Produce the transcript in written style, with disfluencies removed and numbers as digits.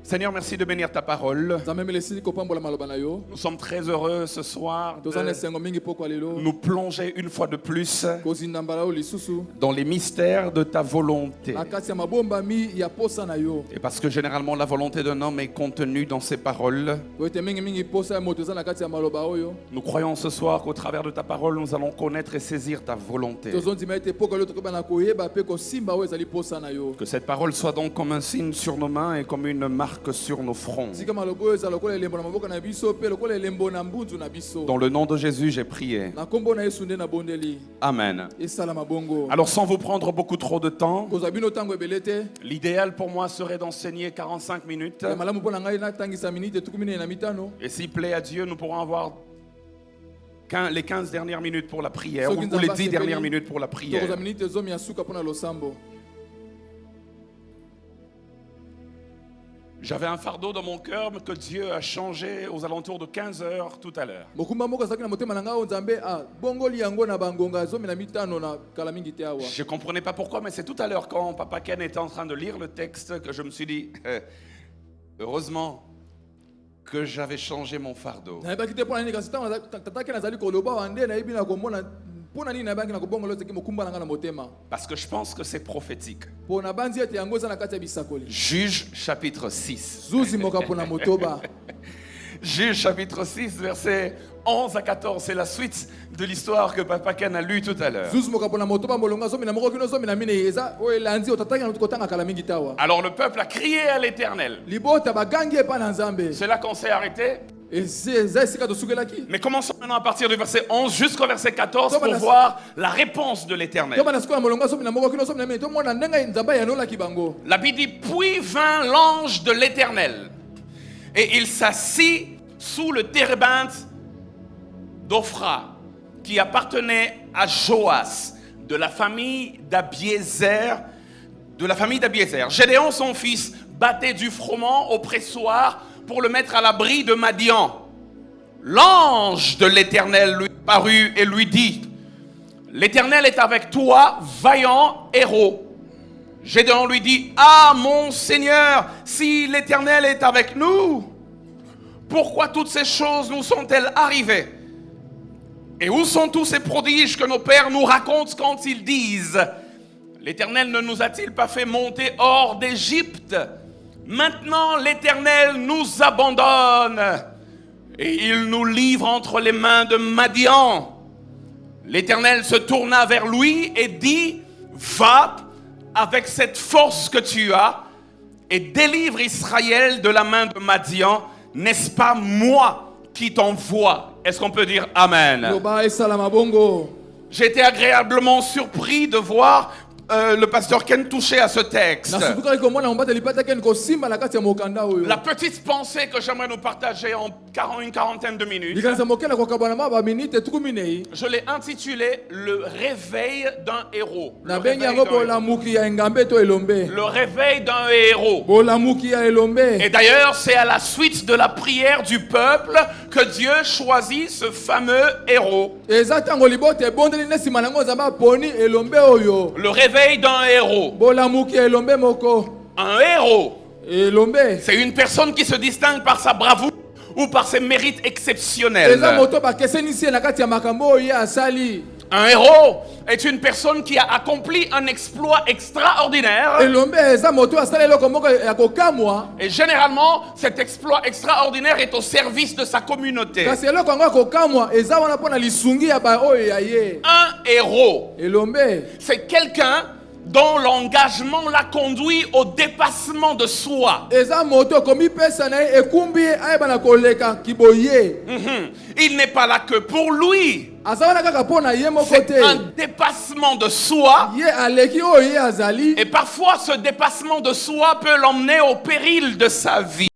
Seigneur, merci de bénir ta parole. Nous sommes très heureux ce soir de nous plonger une fois de plus dans les mystères de ta volonté. Et parce que généralement la volonté d'un homme est contenue dans ses paroles, nous croyons ce soir qu'au travers de ta parole, nous allons connaître et saisir ta volonté. Que cette parole soit donc comme un signe sur nos mains et comme une marque sur nos fronts. Dans le nom de Jésus, j'ai prié. Amen. Alors sans vous prendre beaucoup trop de temps, l'idéal pour moi serait d'enseigner 45 minutes. Et s'il plaît à Dieu, nous pourrons avoir les 15 dernières minutes pour la prière ou les 10 dernières minutes pour la prière. J'avais un fardeau dans mon cœur que Dieu a changé aux alentours de 15 heures tout à l'heure. Je ne comprenais pas pourquoi, mais c'est tout à l'heure quand Papa Ken était en train de lire le texte que je me suis dit, heureusement que j'avais changé mon fardeau. Parce que je pense que c'est prophétique. Juge chapitre 6. Juge chapitre 6, versets 11 à 14. C'est la suite de l'histoire que Papa Ken a lu tout à l'heure. Alors le peuple a crié à l'Éternel. C'est là qu'on s'est arrêté. Mais commençons maintenant à partir du verset 11 jusqu'au verset 14 pour voir la réponse de l'Éternel. La Bible dit, puis vint l'ange de l'Éternel et il s'assit sous le térébinthe d'Ophra qui appartenait à Joas de la famille d'Abiézer. Gédéon son fils battait du froment au pressoir pour le mettre à l'abri de Madian. L'ange de l'Éternel lui parut et lui dit, l'Éternel est avec toi, vaillant héros. Gédéon lui dit, ah mon Seigneur, si l'Éternel est avec nous, pourquoi toutes ces choses nous sont-elles arrivées? Et où sont tous ces prodiges que nos pères nous racontent quand ils disent, l'Éternel ne nous a-t-il pas fait monter hors d'Égypte? Maintenant l'Éternel nous abandonne et il nous livre entre les mains de Madian. L'Éternel se tourna vers lui et dit, va avec cette force que tu as et délivre Israël de la main de Madian. N'est-ce pas moi qui t'envoie? Est-ce qu'on peut dire Amen? J'ai été agréablement surpris de voir le pasteur Ken toucher à ce texte. La petite pensée que j'aimerais nous partager en une quarantaine de minutes, je l'ai intitulé le réveil d'un héros. Le réveil d'un héros. Et d'ailleurs, c'est à la suite de la prière du peuple que Dieu choisit ce fameux héros. Le réveil d'un héros. Un héros, c'est une personne qui se distingue par sa bravoure ou par ses mérites exceptionnels. Un héros est une personne qui a accompli un exploit extraordinaire. Et généralement, cet exploit extraordinaire est au service de sa communauté. Un héros, c'est quelqu'un dont l'engagement l'a conduit au dépassement de soi. Il n'est pas là que pour lui. C'est un dépassement de soi. Et parfois, ce dépassement de soi peut l'emmener au péril de sa vie.